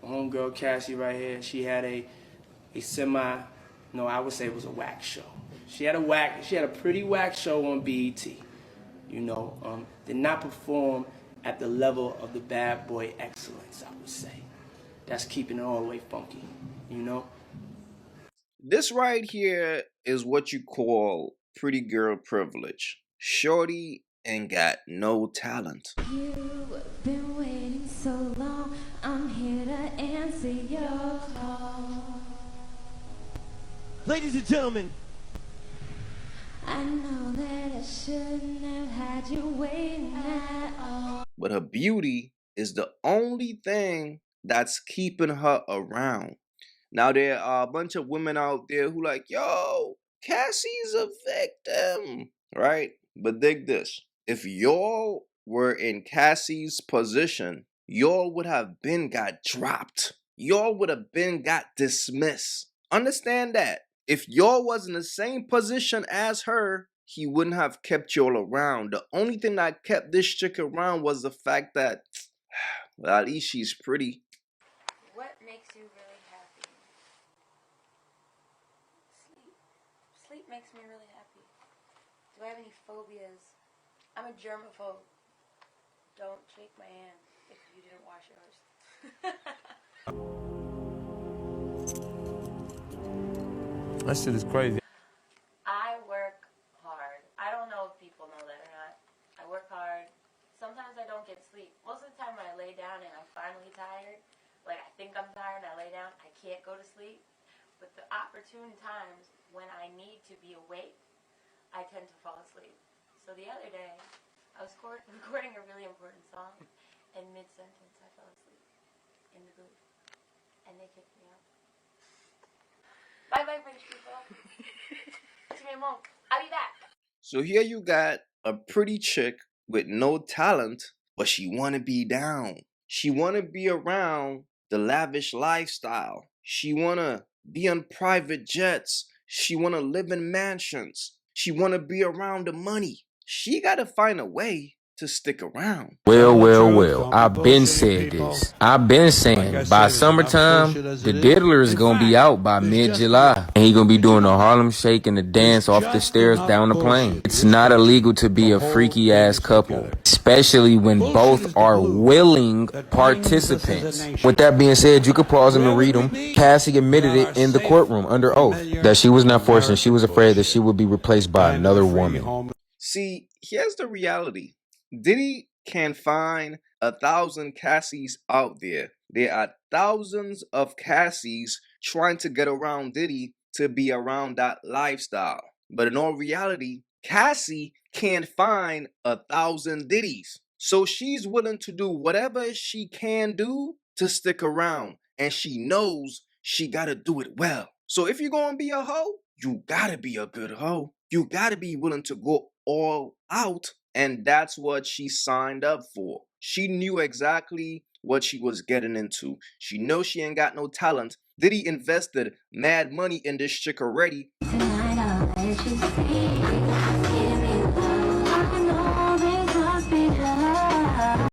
homegirl Cassie right here, she had a semi, no, I would say it was a whack show. She had a pretty whack show on BET. You know, did not perform at the level of the bad boy excellence, I would say. That's keeping it all the way funky, you know? This right here is what you call pretty girl privilege. Shorty ain't got no talent. You've been waiting so long, I'm here to answer your call. Ladies and gentlemen, I know that I shouldn't have had you waiting at all. But her beauty is the only thing that's keeping her around. Now, there are a bunch of women out there who like, yo, Cassie's a victim, right? But dig this. If y'all were in Cassie's position, y'all would have been got dropped. Y'all would have been got dismissed. Understand that. If y'all was in the same position as her, he wouldn't have kept y'all around. The only thing that kept this chick around was the fact that, well, at least she's pretty. What makes you really happy? Sleep. Sleep makes me really happy. Do I have any phobias? I'm a germaphobe. Don't shake my hand if you didn't wash yours. that shit is crazy. I work hard. I don't know if people know that or not. I work hard. Sometimes I don't get sleep. Most of the time when I lay down and I'm finally tired, like I think I'm tired and I lay down, I can't go to sleep. But the opportune times when I need to be awake, I tend to fall asleep. So the other day, I was recording a really important song, and mid-sentence I fell asleep in the booth, and they kicked me out. Bye-bye, British people. It's me, Mom. I'll be back. So here you got a pretty chick with no talent, but she wanna be down. She wanna be around the lavish lifestyle. She wanna be on private jets. She wanna live in mansions. She wanna be around the money. She gotta find a way to stick around. Well, I've been said this. I've been saying by summertime, the diddler is gonna be out by mid-July. And he gonna be doing the Harlem Shake and the dance off the stairs down the plane. It's not illegal to be a freaky ass couple, especially when both are willing participants. With that being said, you could pause them and read them. Cassie admitted it in the courtroom under oath that she was not forcing. She was afraid that she would be replaced by another woman. See, here's the reality. Diddy can find 1,000 Cassie's out there. There are thousands of Cassie's trying to get around Diddy to be around that lifestyle. But in all reality, Cassie can't find 1,000 Diddy's. So she's willing to do whatever she can do to stick around. And she knows she gotta do it well. So if you're gonna be a hoe, you gotta be a good hoe. You gotta be willing to go all out. And that's what she signed up for. She knew exactly what she was getting into. She knows she ain't got no talent. Diddy invested mad money in this chick already.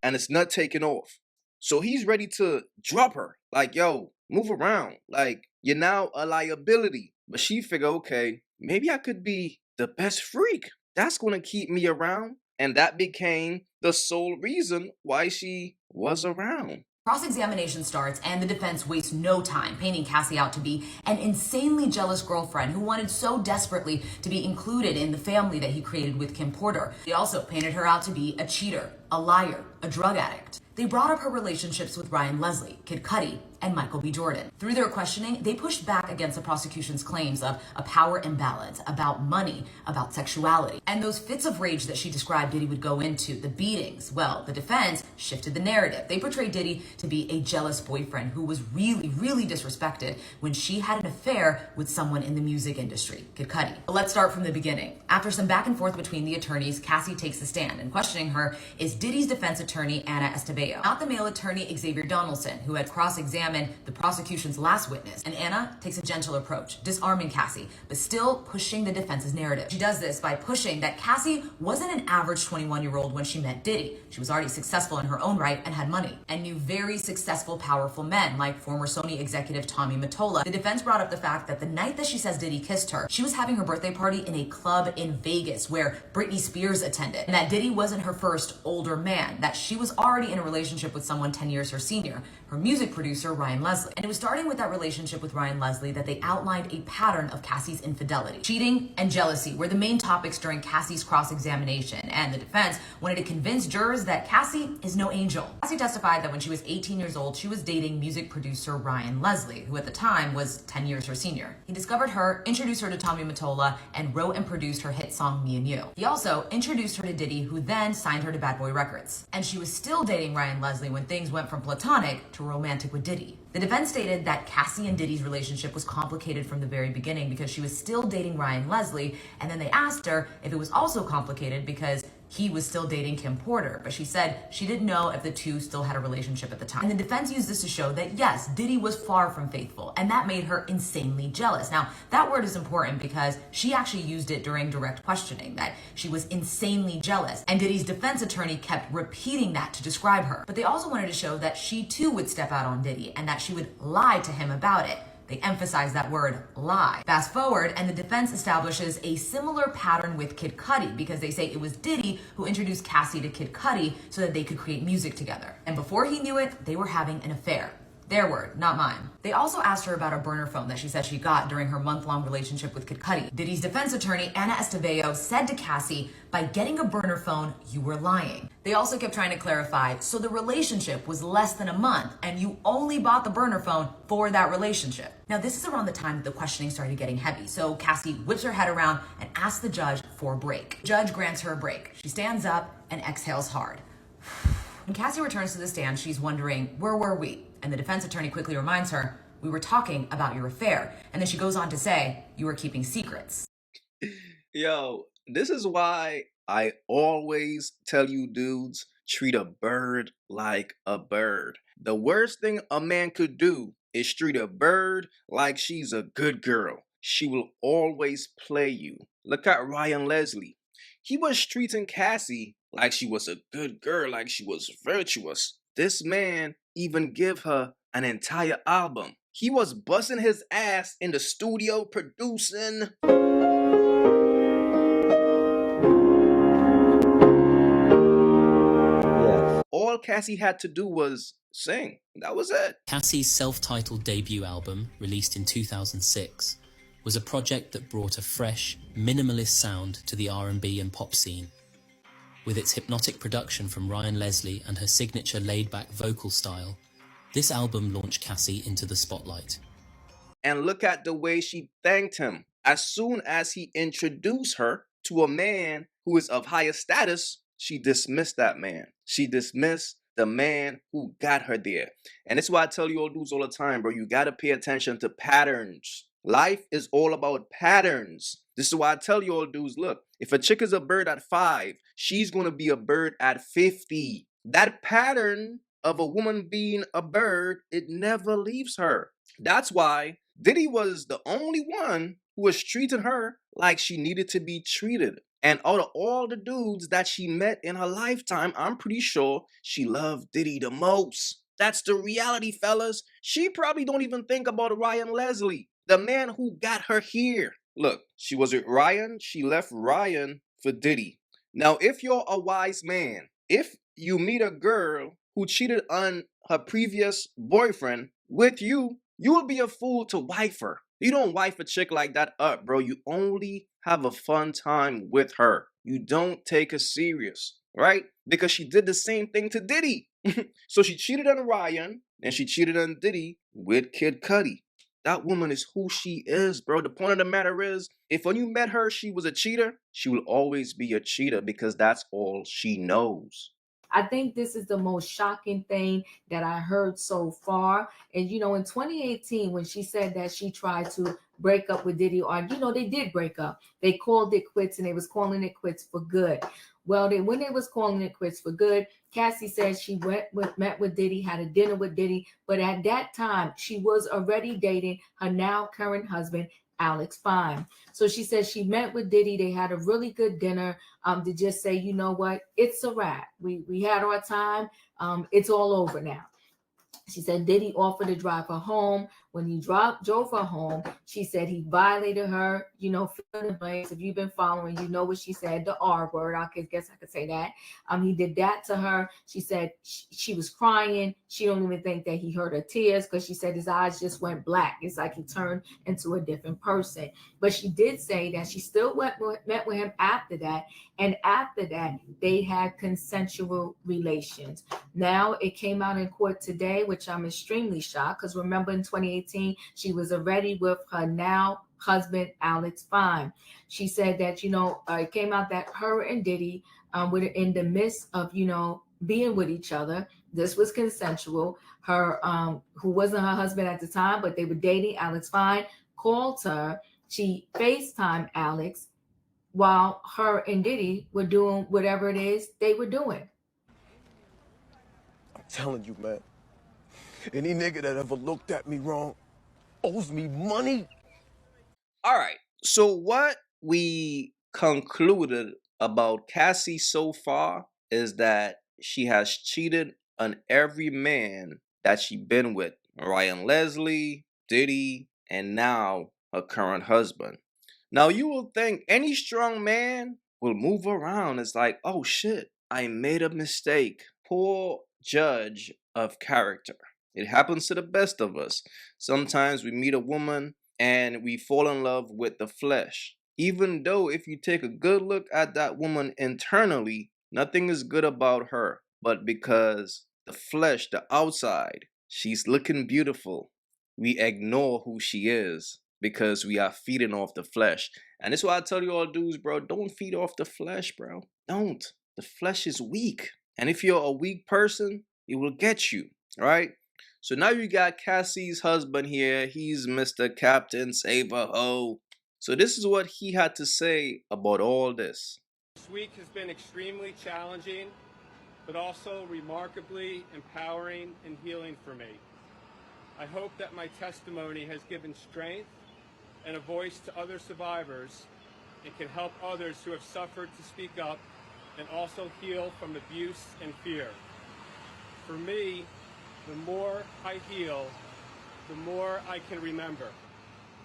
And it's not taking off. So he's ready to drop her. Like, yo, move around. Like, you're now a liability. But she figured, okay, maybe I could be the best freak. That's going to keep me around. And that became the sole reason why she was around. Cross-examination starts and the defense wastes no time painting Cassie out to be an insanely jealous girlfriend who wanted so desperately to be included in the family that he created with Kim Porter. They also painted her out to be a cheater, a liar, a drug addict. They brought up her relationships with Ryan Leslie, Kid Cudi, and Michael B. Jordan. Through their questioning, they pushed back against the prosecution's claims of a power imbalance, about money, about sexuality. And those fits of rage that she described Diddy would go into, the beatings, well, the defense shifted the narrative. They portrayed Diddy to be a jealous boyfriend who was really, really disrespected when she had an affair with someone in the music industry, Kid Cudi. But let's start from the beginning. After some back and forth between the attorneys, Cassie takes the stand, and questioning her is Diddy's defense attorney attorney Anna Estevao, not the male attorney Xavier Donaldson, who had cross-examined the prosecution's last witness. And Anna takes a gentle approach, disarming Cassie, but still pushing the defense's narrative. She does this by pushing that Cassie wasn't an average 21-year-old when she met Diddy. She was already successful in her own right and had money, and knew very successful, powerful men like former Sony executive Tommy Mottola. The defense brought up the fact that the night that she says Diddy kissed her, she was having her birthday party in a club in Vegas where Britney Spears attended, and that Diddy wasn't her first older man, that she was already in a relationship with someone 10 years her senior, her music producer Ryan Leslie. And it was starting with that relationship with Ryan Leslie that they outlined a pattern of Cassie's infidelity. Cheating and jealousy were the main topics during Cassie's cross-examination, and the defense wanted to convince jurors that Cassie is no angel. Cassie testified that when she was 18 years old, she was dating music producer Ryan Leslie, who at the time was 10 years her senior. He discovered her, introduced her to Tommy Mottola, and wrote and produced her hit song Me and You. He also introduced her to Diddy, who then signed her to Bad Boy Records. And she was still dating Ryan Leslie when things went from platonic to romantic with Diddy. The defense stated that Cassie and Diddy's relationship was complicated from the very beginning because she was still dating Ryan Leslie, and then they asked her if it was also complicated because he was still dating Kim Porter, but she said she didn't know if the two still had a relationship at the time. And the defense used this to show that yes, Diddy was far from faithful, and that made her insanely jealous. Now, that word is important because she actually used it during direct questioning, that she was insanely jealous, and Diddy's defense attorney kept repeating that to describe her. But they also wanted to show that she too would step out on Diddy, and that she would lie to him about it. They emphasize that word, lie. Fast forward, and the defense establishes a similar pattern with Kid Cudi because they say it was Diddy who introduced Cassie to Kid Cudi so that they could create music together. And before he knew it, they were having an affair. Their word, not mine. They also asked her about a burner phone that she said she got during her month-long relationship with Kid Cudi. Diddy's defense attorney, Anna Estevao, said to Cassie, by getting a burner phone, you were lying. They also kept trying to clarify, so the relationship was less than a month, and you only bought the burner phone for that relationship. Now, this is around the time that the questioning started getting heavy, so Cassie whips her head around and asks the judge for a break. The judge grants her a break. She stands up and exhales hard. When Cassie returns to the stand, she's wondering, where were we? And the defense attorney quickly reminds her, we were talking about your affair. And then she goes on to say, you were keeping secrets. Yo, this is why I always tell you dudes, treat a bird like a bird. The worst thing a man could do is treat a bird like she's a good girl. She will always play you. Look at Ryan Leslie. He was treating Cassie like she was a good girl, like she was virtuous. This man even give her an entire album. He was busting his ass in the studio producing. All Cassie had to do was sing. That was it. Cassie's self-titled debut album, released in 2006, was a project that brought a fresh, minimalist sound to the R&B and pop scene. With its hypnotic production from Ryan Leslie and her signature laid-back vocal style, this album launched Cassie into the spotlight. And look at the way she thanked him. As soon as he introduced her to a man who is of higher status, she dismissed that man. She dismissed the man who got her there. And that's why I tell you all dudes all the time, bro, you gotta pay attention to patterns. Life is all about patterns. This is why I tell you all dudes, look, if a chick is a bird at 5, she's gonna be a bird at 50. That pattern of a woman being a bird, it never leaves her. That's why Diddy was the only one who was treating her like she needed to be treated. And out of all the dudes that she met in her lifetime, I'm pretty sure she loved Diddy the most. That's the reality, fellas. She probably don't even think about Ryan Leslie, the man who got her here. Look, she was with Ryan. She left Ryan for Diddy. Now, if you're a wise man, if you meet a girl who cheated on her previous boyfriend with you, you will be a fool to wife her. You don't wife a chick like that up, bro. You only have a fun time with her. You don't take her serious, right? Because she did the same thing to Diddy. So she cheated on Ryan, and she cheated on Diddy with Kid Cudi. That woman is who she is, bro. The point of the matter is, if when you met her, she was a cheater, she will always be a cheater because that's all she knows. I think this is the most shocking thing that I heard so far. And, you know, in 2018, when she said that she tried to break up with Diddy, or, you know, they did break up. They called it quits, and they was calling it quits for good. Well, when they was calling it quits for good, Cassie said she met with Diddy, had a dinner with Diddy, but at that time she was already dating her now current husband, Alex Fine. So she said she met with Diddy. They had a really good dinner to just say, you know what, it's a wrap. We had our time. It's all over now. She said Diddy offered to drive her home. When he drove her home, she said he violated her, fill in the blanks. If you've been following, you know what she said, the R word. I guess I could say that. He did that to her. She said she was crying. She don't even think that he heard her tears because she said his eyes just went black. It's like he turned into a different person. But she did say that she still met with him after that. And after that, they had consensual relations. Now it came out in court today, which I'm extremely shocked because remember in 2018, she was already with her now husband, Alex Fine. She said that, it came out that her and Diddy were in the midst of, being with each other. This was consensual. Her, who wasn't her husband at the time, but they were dating, Alex Fine, called her. She FaceTimed Alex while her and Diddy were doing whatever it is they were doing. I'm telling you, man. Any nigga that ever looked at me wrong owes me money. All right. So what we concluded about Cassie so far is that she has cheated on every man that she been with. Ryan Leslie, Diddy, and now her current husband. Now you will think any strong man will move around. It's like, oh shit, I made a mistake. Poor judge of character. It happens to the best of us. Sometimes we meet a woman and we fall in love with the flesh. Even though if you take a good look at that woman internally, nothing is good about her. But because the flesh, the outside, she's looking beautiful, we ignore who she is because we are feeding off the flesh. And this is why I tell you all dudes, bro, don't feed off the flesh, bro. Don't. The flesh is weak. And if you're a weak person, it will get you, right? So now you got Cassie's husband here. He's Mr. Captain Save-A-Ho. So this is what he had to say about all this. This week has been extremely challenging, but also remarkably empowering and healing for me. I hope that my testimony has given strength and a voice to other survivors and can help others who have suffered to speak up and also heal from abuse and fear. For me, the more I heal, the more I can remember.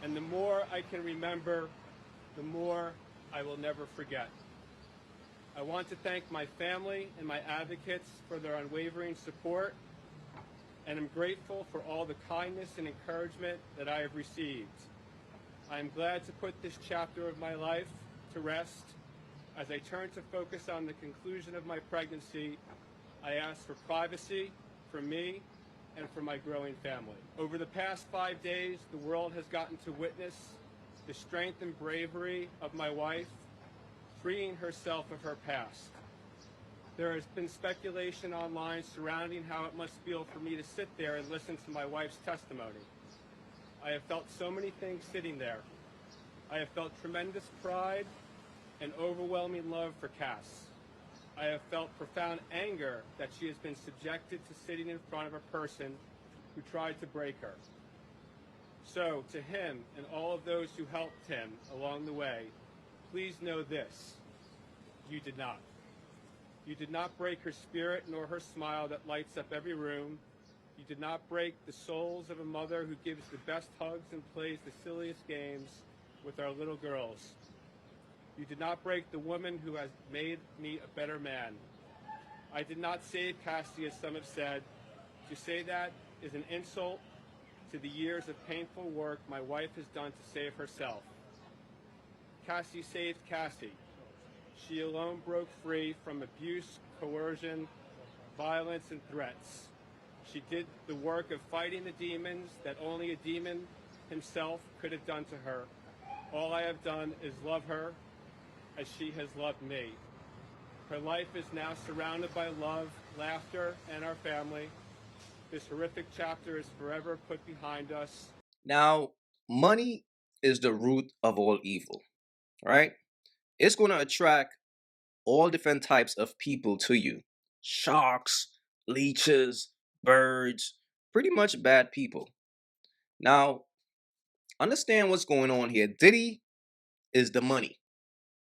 And the more I can remember, the more I will never forget. I want to thank my family and my advocates for their unwavering support, and I'm grateful for all the kindness and encouragement that I have received. I am glad to put this chapter of my life to rest. As I turn to focus on the conclusion of my pregnancy, I ask for privacy for me and for my growing family. Over the past 5 days, the world has gotten to witness the strength and bravery of my wife, freeing herself of her past. There has been speculation online surrounding how it must feel for me to sit there and listen to my wife's testimony. I have felt so many things sitting there. I have felt tremendous pride and overwhelming love for Cass. I have felt profound anger that she has been subjected to sitting in front of a person who tried to break her. So, to him and all of those who helped him along the way, please know this: you did not. You did not break her spirit nor her smile that lights up every room. You did not break the souls of a mother who gives the best hugs and plays the silliest games with our little girls. You did not break the woman who has made me a better man. I did not save Cassie, as some have said. To say that is an insult to the years of painful work my wife has done to save herself. Cassie saved Cassie. She alone broke free from abuse, coercion, violence, and threats. She did the work of fighting the demons that only a demon himself could have done to her. All I have done is love her as she has loved me. Her life is now surrounded by love, laughter, and our family. This horrific chapter is forever put behind us. Now, money is the root of all evil, right? It's going to attract all different types of people to you. Sharks, leeches, birds, pretty much bad people. Now, understand what's going on here. Diddy is the money.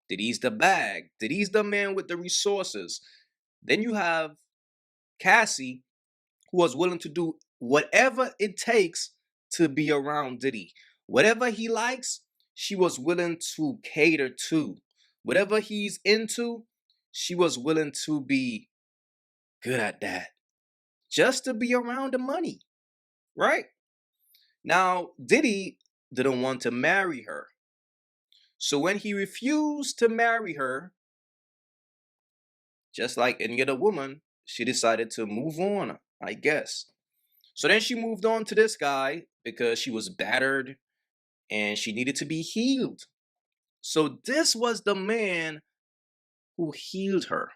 Diddy's the bag. Diddy's the man with the resources. Then you have Cassie, who was willing to do whatever it takes to be around Diddy. Whatever he likes, she was willing to cater to. Whatever he's into, she was willing to be good at that. Just to be around the money, right? Now, Diddy didn't want to marry her. So when he refused to marry her, just like any other woman, she decided to move on, I guess. So then she moved on to this guy because she was battered and she needed to be healed. So this was the man who healed her.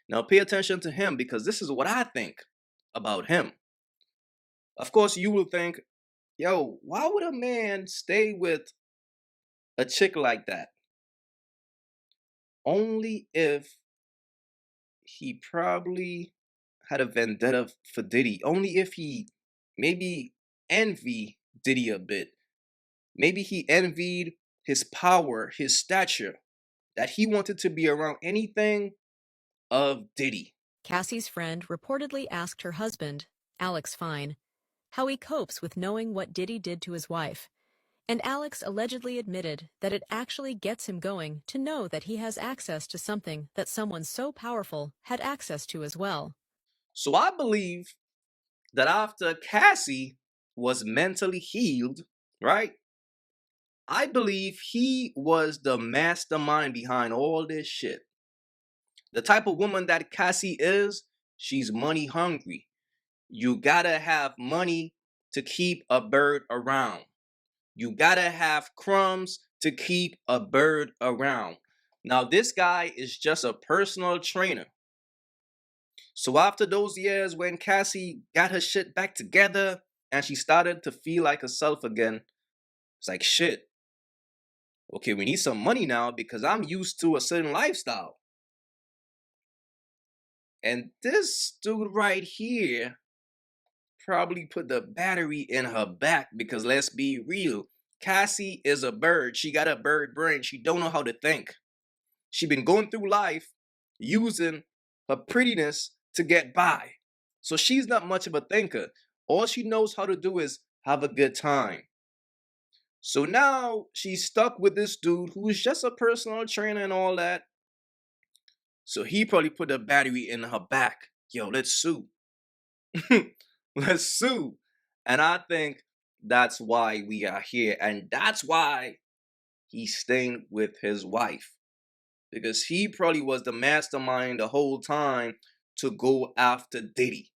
Now pay attention to him, because this is what I think about him. Of course, you will think, yo, why would a man stay with a chick like that? Only if he probably had a vendetta for Diddy. Only if he maybe envied Diddy a bit. Maybe he envied his power, his stature, that he wanted to be around anything of Diddy. Cassie's friend reportedly asked her husband, Alex Fine, how he copes with knowing what Diddy did to his wife. And Alex allegedly admitted that it actually gets him going to know that he has access to something that someone so powerful had access to as well. So I believe that after Cassie was mentally healed, right? I believe he was the mastermind behind all this shit. The type of woman that Cassie is, she's money hungry. You gotta have money to keep a bird around. You gotta have crumbs to keep a bird around. Now, this guy is just a personal trainer. So after those years when Cassie got her shit back together and she started to feel like herself again, it's like, shit. Okay, we need some money now because I'm used to a certain lifestyle. And this dude right here probably put the battery in her back, because let's be real, Cassie is a bird. She got a bird brain. She don't know how to think. She been going through life using her prettiness to get by. So she's not much of a thinker. All she knows how to do is have a good time. So now she's stuck with this dude who is just a personal trainer and all that. So he probably put the battery in her back. Yo, let's sue. Let's sue. And I think that's why we are here. And that's why he's staying with his wife. Because he probably was the mastermind the whole time to go after Diddy.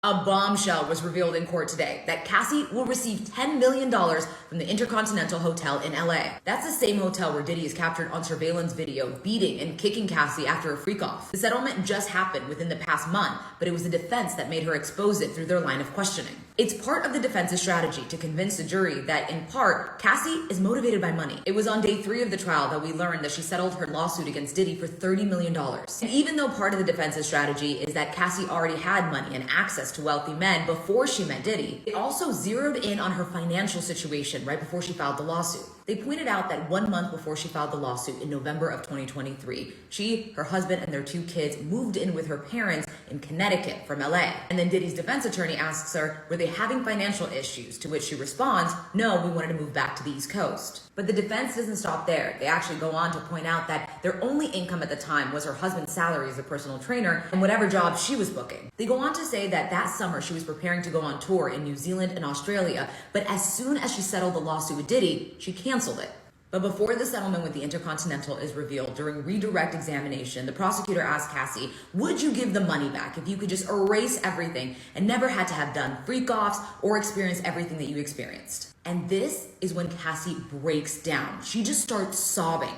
A bombshell was revealed in court today that Cassie will receive $10 million from the Intercontinental Hotel in LA. That's the same hotel where Diddy is captured on surveillance video beating and kicking Cassie after a freak-off. The settlement just happened within the past month, but it was the defense that made her expose it through their line of questioning. It's part of the defense's strategy to convince the jury that, in part, Cassie is motivated by money. It was on day 3 of the trial that we learned that she settled her lawsuit against Diddy for $30 million. And even though part of the defense's strategy is that Cassie already had money and access to wealthy men before she met Diddy, it also zeroed in on her financial situation right before she filed the lawsuit. They pointed out that 1 month before she filed the lawsuit in November of 2023, she, her husband, and their 2 kids moved in with her parents in Connecticut from LA. And then Diddy's defense attorney asks her, were they having financial issues? To which she responds, no, we wanted to move back to the East Coast. But the defense doesn't stop there. They actually go on to point out that their only income at the time was her husband's salary as a personal trainer and whatever job she was booking. They go on to say that that summer she was preparing to go on tour in New Zealand and Australia, but as soon as she settled the lawsuit with Diddy, she canceled it. But before the settlement with the Intercontinental is revealed, during redirect examination, the prosecutor asked Cassie, would you give the money back if you could just erase everything and never had to have done freak-offs or experience everything that you experienced? And this is when Cassie breaks down. She just starts sobbing.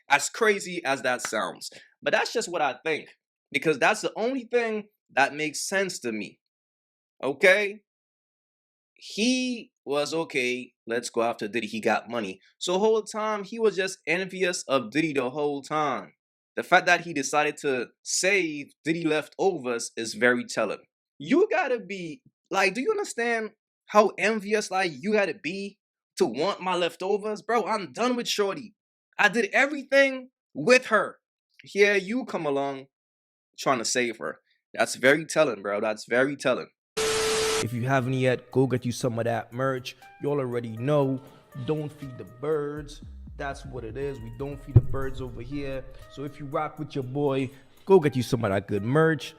As crazy as that sounds, but that's just what I think, because that's the only thing that makes sense to me. Okay? He was okay. let's go after Diddy. He got money. So the whole time, he was just envious of Diddy the whole time. The fact that he decided to save Diddy leftovers is very telling. You gotta be, like, do you understand how envious, like, you gotta be to want my leftovers? Bro, I'm done with Shorty. I did everything with her. Here you come along trying to save her. That's very telling, bro. That's very telling. If you haven't yet, go get you some of that merch. Y'all already know, don't feed the birds. That's what it is. We don't feed the birds over here. So if you rock with your boy, go get you some of that good merch.